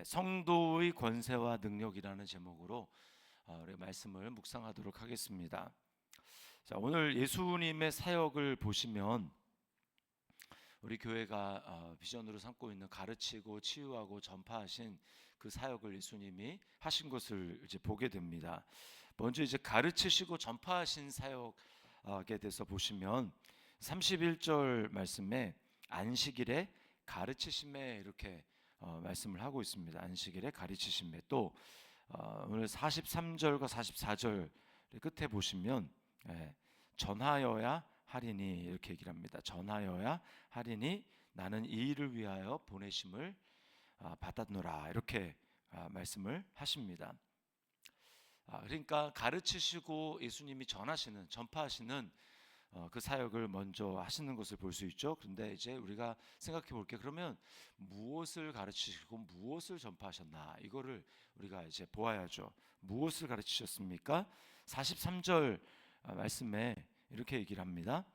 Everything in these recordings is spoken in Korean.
성도의 권세와 능력이라는 제목으로 우리 말씀을 묵상하도록 하겠습니다. 자, 오늘 예수님의 사역을 보시면 우리 교회가 비전으로 삼고 있는 가르치고 치유하고 전파하신 그 사역을 예수님이 하신 것을 이제 보게 됩니다. 먼저 이제 가르치시고 전파하신 사역에 대해서 보시면 31절 말씀에 안식일에 가르치심에 이렇게 말씀을 하고 있습니다. 안식일에 가르치심에 또 오늘 43절과 44절 끝에 보시면 전하여야 하리니 이렇게 얘기를 합니다. 전하여야 하리니 나는 이 일을 위하여 보내심을 받았노라 이렇게 말씀을 하십니다. 그러니까 가르치시고 예수님이 전하시는 전파하시는 그 사역을 먼저 하시는 것을 볼 수 있죠. 그런데 이제 우리가 생각해 볼게. 그러면 무엇을 가르치시고 무엇을 전파하셨나? 이거를 우리가 이제 보아야죠. 무엇을 가르치셨습니까? 43절 말씀에 이렇게 얘기를 합니다.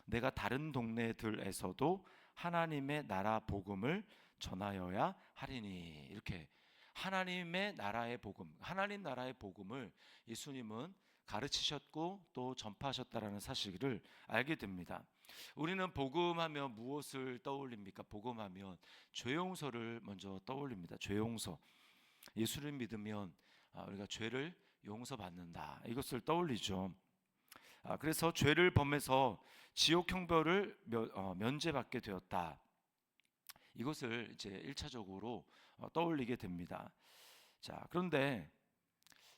내가 다른 동네들에서도 하나님의 나라 복음을 전하여야 하리니 이렇게 하나님의 나라의 복음, 하나님 나라의 복음을 예수님은 가르치셨고 또 전파하셨다라는 사실을 알게 됩니다. 우리는 복음하면 무엇을 떠올립니까? 복음하면 죄 용서를 먼저 떠올립니다. 죄 용서. 예수를 믿으면 우리가 죄를 용서받는다. 이것을 떠올리죠. 그래서 죄를 범해서 지옥 형벌을 면제받게 되었다. 이것을 이제 1차적으로 떠올리게 됩니다. 자, 그런데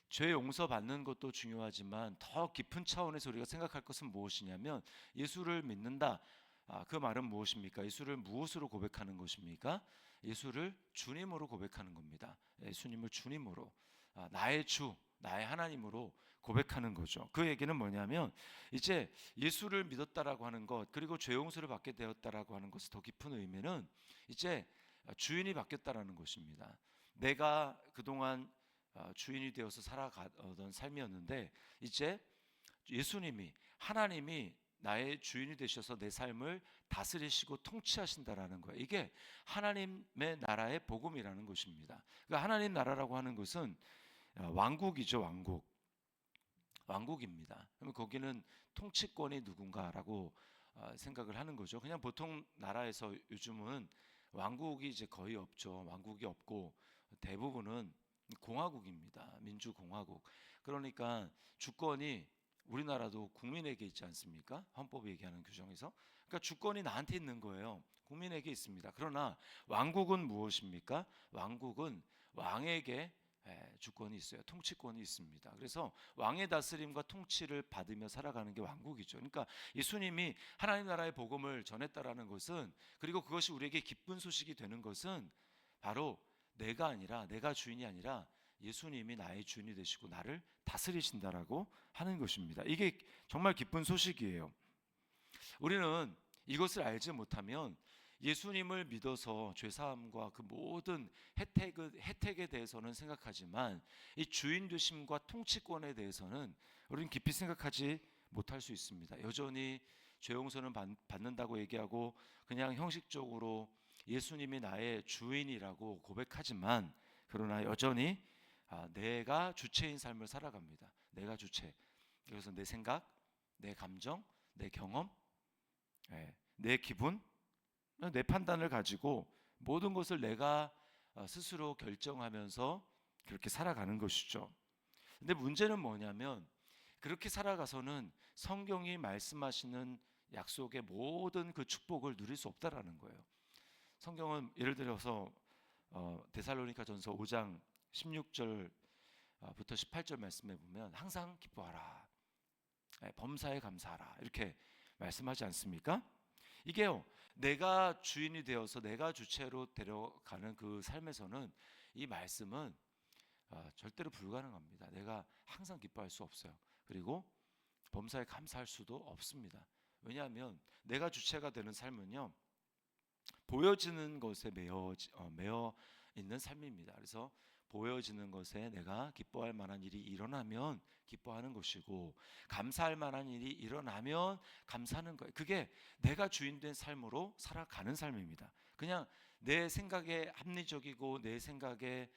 죄 용서받는 것도 중요하지만 더 깊은 차원에서 우리가 생각할 것은 무엇이냐면 예수를 믿는다. 그 말은 무엇입니까? 예수를 무엇으로 고백하는 것입니까? 예수를 주님으로 고백하는 겁니다. 예수님을 주님으로 나의 주, 나의 하나님으로 고백하는 거죠. 그 얘기는 뭐냐면 이제 예수를 믿었다라고 하는 것 그리고 죄 용서를 받게 되었다라고 하는 것의 더 깊은 의미는 이제 주인이 바뀌었다라는 것입니다. 내가 그동안 주인이 되어서 살아가던 삶이었는데 이제 예수님이 하나님이 나의 주인이 되셔서 내 삶을 다스리시고 통치하신다라는 거예요. 이게 하나님의 나라의 복음이라는 것입니다. 그러니까 하나님 나라라고 하는 것은 왕국이죠, 왕국. 왕국입니다. 그러면 거기는 통치권이 누군가라고 생각을 하는 거죠. 그냥 보통 나라에서 요즘은 왕국이 이제 거의 없죠. 왕국이 없고 대부분은 공화국입니다. 민주공화국. 그러니까 주권이 우리나라도 국민에게 있지 않습니까? 헌법이 얘기하는 규정에서. 그러니까 주권이 나한테 있는 거예요. 국민에게 있습니다. 그러나 왕국은 무엇입니까? 왕국은 왕에게 주권이 있어요. 통치권이 있습니다. 그래서 왕의 다스림과 통치를 받으며 살아가는 게 왕국이죠. 그러니까 예수님이 하나님 나라의 복음을 전했다라는 것은 그리고 그것이 우리에게 기쁜 소식이 되는 것은 바로 내가 주인이 아니라 예수님이 나의 주인이 되시고 나를 다스리신다라고 하는 것입니다. 이게 정말 기쁜 소식이에요. 우리는 이것을 알지 못하면 예수님을 믿어서 죄사함과 그 모든 혜택에 대해서는 생각하지만 이 주인 되심과 통치권에 대해서는 우리는 깊이 생각하지 못할 수 있습니다. 여전히 죄 용서는 받는다고 얘기하고 그냥 형식적으로 예수님이 나의 주인이라고 고백하지만 그러나 여전히 내가 주체인 삶을 살아갑니다. 내가 주체. 그래서 내 생각, 내 감정, 내 경험, 내 기분, 내 판단을 가지고 모든 것을 내가 스스로 결정하면서 그렇게 살아가는 것이죠. 근데 문제는 뭐냐면 그렇게 살아가서는 성경이 말씀하시는 약속의 모든 그 축복을 누릴 수 없다라는 거예요. 성경은 예를 들어서 데살로니가전서 5장 16절부터 18절 말씀에 보면 항상 기뻐하라, 범사에 감사하라 이렇게 말씀하지 않습니까? 이게요, 내가 주인이 되어서 내가 주체로 데려가는 그 삶에서는 이 말씀은 절대로 불가능합니다. 내가 항상 기뻐할 수 없어요. 그리고 범사에 감사할 수도 없습니다. 왜냐하면 내가 주체가 되는 삶은요, 보여지는 것에 매여 있는 삶입니다. 그래서 보여지는 것에 내가 기뻐할 만한 일이 일어나면 기뻐하는 것이고 감사할 만한 일이 일어나면 감사하는 거예요. 그게 내가 주인된 삶으로 살아가는 삶입니다. 그냥 내 생각에 합리적이고 내 생각에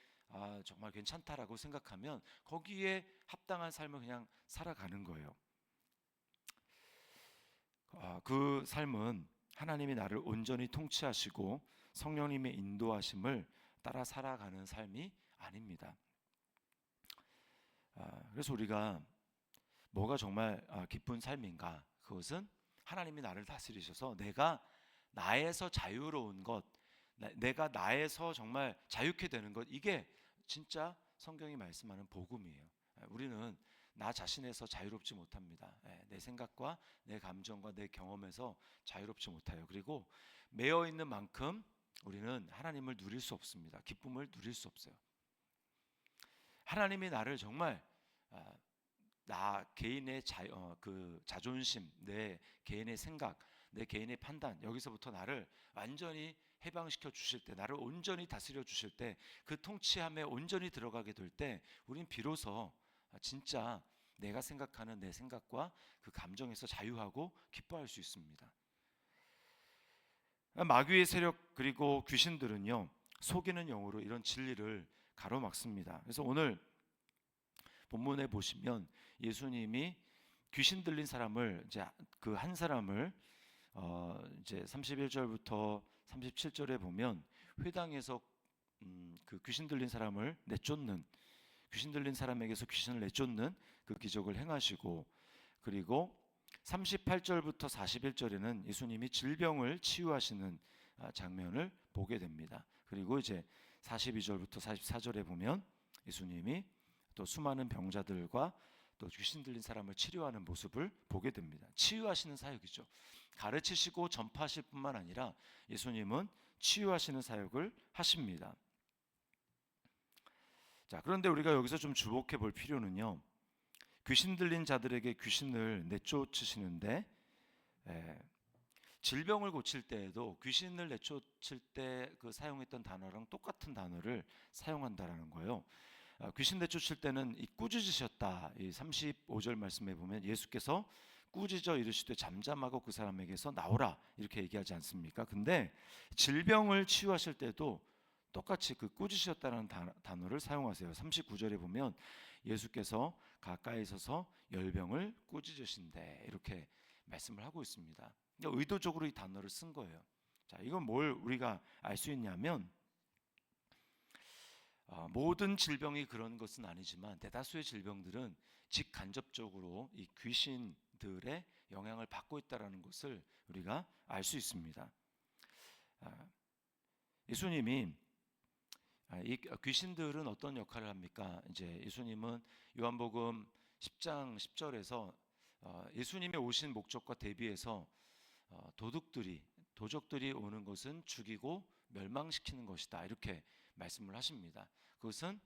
정말 괜찮다라고 생각하면 거기에 합당한 삶을 그냥 살아가는 거예요. 그 삶은 하나님이 나를 온전히 통치하시고 성령님의 인도하심을 따라 살아가는 삶이 아닙니다. 그래서 우리가 뭐가 정말 기쁜 삶인가? 그것은 하나님이 나를 다스리셔서 내가 나에서 자유로운 것, 내가 나에서 정말 자유케 되는 것, 이게 진짜 성경이 말씀하는 복음이에요. 우리는 나 자신에서 자유롭지 못합니다. 내 생각과 내 감정과 내 경험에서 자유롭지 못해요. 그리고 매여 있는 만큼 우리는 하나님을 누릴 수 없습니다. 기쁨을 누릴 수 없어요. 하나님이 나를 정말 나 개인의 그 자존심, 내 개인의 생각, 내 개인의 판단, 여기서부터 나를 완전히 해방시켜 주실 때, 나를 온전히 다스려 주실 때, 그 통치함에 온전히 들어가게 될 때 우린 비로소 진짜 내가 생각하는 내 생각과 그 감정에서 자유하고 기뻐할 수 있습니다. 마귀의 세력 그리고 귀신들은요, 속이는 영으로 이런 진리를 가로막습니다. 그래서 오늘 본문에 보시면 예수님이 귀신 들린 사람을 이제 그 한 사람을 이제 31절부터 37절에 보면 회당에서 그 귀신 들린 사람을 내쫓는, 귀신 들린 사람에게서 귀신을 내쫓는 그 기적을 행하시고, 그리고 38절부터 41절에는 예수님이 질병을 치유하시는 장면을 보게 됩니다. 그리고 이제 42절부터 44절에 보면 예수님이 또 수많은 병자들과 또 귀신 들린 사람을 치료하는 모습을 보게 됩니다. 치유하시는 사역이죠. 가르치시고 전파하실 뿐만 아니라 예수님은 치유하시는 사역을 하십니다. 자, 그런데 우리가 여기서 좀 주목해 볼 필요는요, 귀신 들린 자들에게 귀신을 내쫓으시는데 질병을 고칠 때에도 귀신을 내쫓을 때 그 사용했던 단어랑 똑같은 단어를 사용한다라는 거예요. 귀신 내쫓을 때는 이 꾸짖으셨다. 이 35절 말씀에 보면 예수께서 꾸짖어 이르시되 잠잠하고 그 사람에게서 나오라 이렇게 얘기하지 않습니까? 근데 질병을 치유하실 때도 똑같이 그 꾸짖으셨다는 단어를 사용하세요. 39절에 보면 예수께서 가까이 서서 열병을 꾸짖으신대 이렇게 말씀을 하고 있습니다. 의도적으로 이 단어를 쓴 거예요. 자, 이건 뭘 우리가 알 수 있냐면 모든 질병이 그런 것은 아니지만 대다수의 질병들은 직간접적으로 이 귀신들의 영향을 받고 있다는 것을 우리가 알 수 있습니다. 예수님이 이 귀신들은 어떤 역할을 합니까? 이제 예수님은 요한복음 10장 10절에서 예수님의 오신 목적과 대비해서 도적들이 오는 것은 죽이고 멸망시키는 것이다 이렇게 말씀을 하십니다. 그것은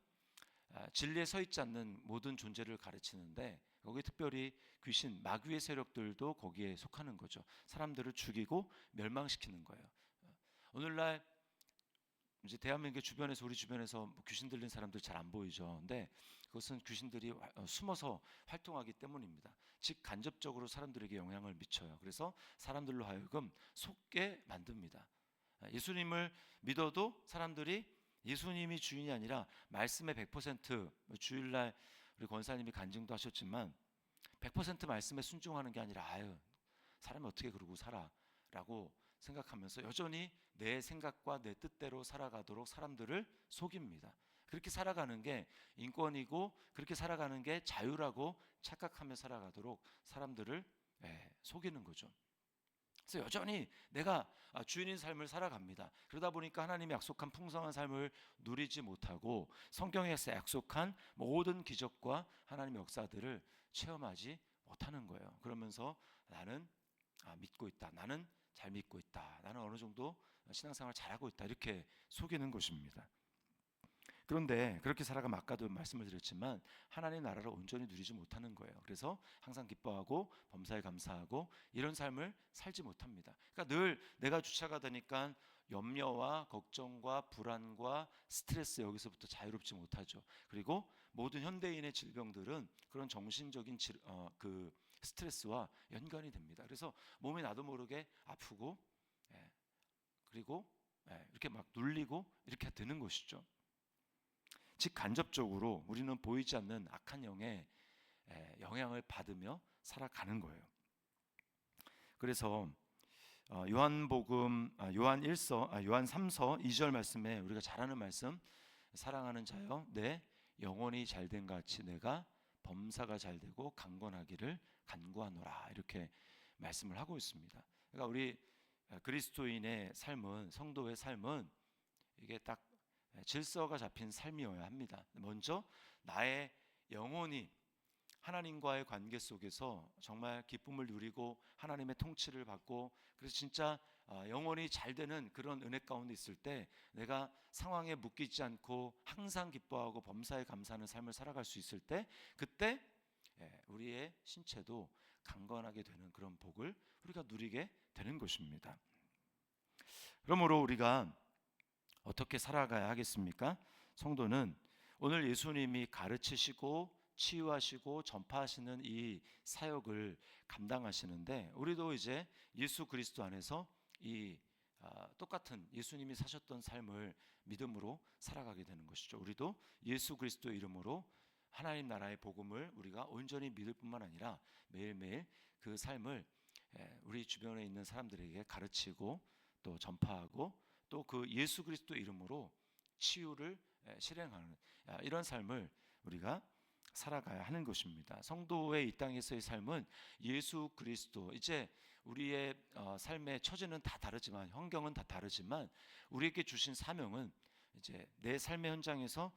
진리에 서 있지 않는 모든 존재를 가르치는데 거기 특별히 귀신, 마귀의 세력들도 거기에 속하는 거죠. 사람들을 죽이고 멸망시키는 거예요. 오늘날 이제 대한민국 주변에서 우리 주변에서 귀신 들린 사람들 잘 안 보이죠. 근데 그것은 귀신들이 숨어서 활동하기 때문입니다. 즉 간접적으로 사람들에게 영향을 미쳐요. 그래서 사람들로 하여금 속게 만듭니다. 예수님을 믿어도 사람들이 예수님이 주인이 아니라 말씀의 100% 주일날 우리 권사님이 간증도 하셨지만 100% 말씀에 순종하는 게 아니라 사람이 어떻게 그러고 살아라고 생각하면서 여전히 내 생각과 내 뜻대로 살아가도록 사람들을 속입니다. 그렇게 살아가는 게 인권이고 그렇게 살아가는 게 자유라고 착각하며 살아가도록 사람들을 속이는 거죠. 그래서 여전히 내가 주인인 삶을 살아갑니다. 그러다 보니까 하나님이 약속한 풍성한 삶을 누리지 못하고 성경에서 약속한 모든 기적과 하나님의 역사들을 체험하지 못하는 거예요. 그러면서 나는 믿고 있다. 나는 잘 믿고 있다. 나는 어느 정도 신앙생활 잘하고 있다. 이렇게 속이는 것입니다. 그런데 그렇게 살아가면 아까도 말씀을 드렸지만 하나님 나라를 온전히 누리지 못하는 거예요. 그래서 항상 기뻐하고 범사에 감사하고 이런 삶을 살지 못합니다. 그러니까 늘 내가 주체가 되니까 염려와 걱정과 불안과 스트레스 여기서부터 자유롭지 못하죠. 그리고 모든 현대인의 질병들은 그런 정신적인 그 스트레스와 연관이 됩니다. 그래서 몸이 나도 모르게 아프고 그리고 이렇게 막 눌리고 이렇게 되는 것이죠. 즉 간접적으로 우리는 보이지 않는 악한 영의 영향을 받으며 살아가는 거예요. 그래서 요한복음 요한 1서 요한 3서 2절 말씀에 우리가 잘 아는 말씀, 사랑하는 자여 내 영혼이 잘된 같이 내가 범사가 잘되고 강건하기를 간구하노라, 이렇게 말씀을 하고 있습니다. 그러니까 우리 그리스도인의 삶은, 성도의 삶은 이게 딱 질서가 잡힌 삶이어야 합니다. 먼저 나의 영혼이 하나님과의 관계 속에서 정말 기쁨을 누리고 하나님의 통치를 받고, 그래서 진짜 영혼이 잘 되는 그런 은혜 가운데 있을 때 내가 상황에 묶이지 않고 항상 기뻐하고 범사에 감사하는 삶을 살아갈 수 있을 때, 그때 우리의 신체도 강건하게 되는 그런 복을 우리가 누리게 되는 것입니다. 그러므로 우리가 어떻게 살아가야 하겠습니까? 성도는 오늘 예수님이 가르치시고 치유하시고 전파하시는 이 사역을 감당하시는데, 우리도 이제 예수 그리스도 안에서 이 똑같은 예수님이 사셨던 삶을 믿음으로 살아가게 되는 것이죠. 우리도 예수 그리스도 이름으로 하나님 나라의 복음을 우리가 온전히 믿을 뿐만 아니라 매일매일 그 삶을 우리 주변에 있는 사람들에게 가르치고 또 전파하고, 또 그 예수 그리스도 이름으로 치유를 실행하는 이런 삶을 우리가 살아가야 하는 것입니다. 성도의 이 땅에서의 삶은 예수 그리스도, 이제 우리의 삶의 처지는 다 다르지만, 환경은 다 다르지만 우리에게 주신 사명은 이제 내 삶의 현장에서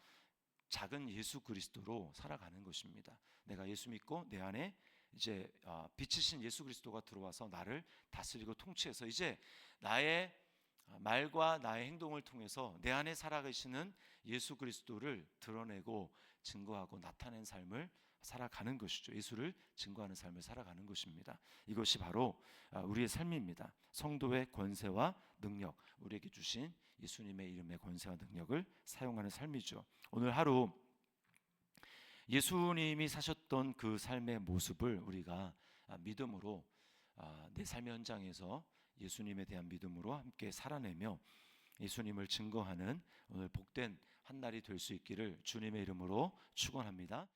작은 예수 그리스도로 살아가는 것입니다. 내가 예수 믿고 내 안에 이제 빛이신 예수 그리스도가 들어와서 나를 다스리고 통치해서 이제 나의 말과 나의 행동을 통해서 내 안에 살아계시는 예수 그리스도를 드러내고 증거하고 나타낸 삶을 살아가는 것이죠. 예수를 증거하는 삶을 살아가는 것입니다. 이것이 바로 우리의 삶입니다. 성도의 권세와 능력, 우리에게 주신 예수님의 이름의 권세와 능력을 사용하는 삶이죠. 오늘 하루 예수님이 사셨던 그 삶의 모습을 우리가 믿음으로 내 삶의 현장에서 예수님에 대한 믿음으로 함께 살아내며 예수님을 증거하는 오늘 복된 한 날이 될 수 있기를 주님의 이름으로 축원합니다.